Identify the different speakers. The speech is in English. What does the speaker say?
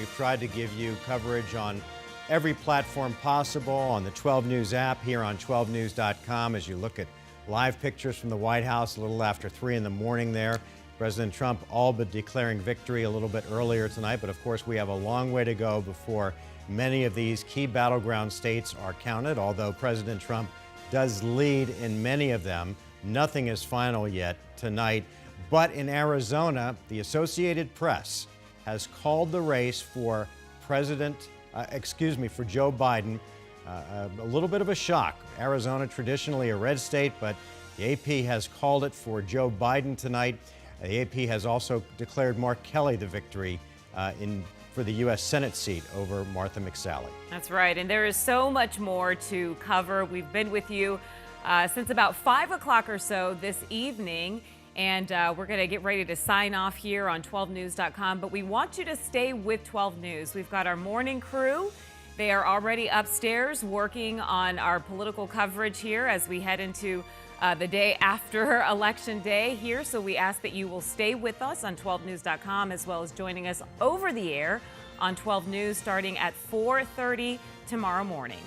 Speaker 1: We've tried to give you coverage on every platform possible, on the 12 News app, here on 12news.com, as you look at live pictures from the White House a little after 3 in the morning there. President Trump all but declaring victory a little bit earlier tonight, but of course we have a long way to go before many of these key battleground states are counted. Although President Trump does lead in many of them, nothing is final yet tonight. But in Arizona, the Associated Press has called the race for for Joe Biden a little bit of a shock. Arizona, traditionally a red state, but the AP has called it for Joe Biden tonight. The AP has also declared Mark Kelly the victory for the U.S. Senate seat over Martha McSally.
Speaker 2: That's right, and there is so much more to cover. We've been with you since about 5 o'clock or so this evening, and we're going to get ready to sign off here on 12news.com, but we want you to stay with 12 News. We've got our morning crew. They are already upstairs working on our political coverage here as we head into the day after Election Day here. So we ask that you will stay with us on 12news.com, as well as joining us over the air on 12 News starting at 4:30 tomorrow morning.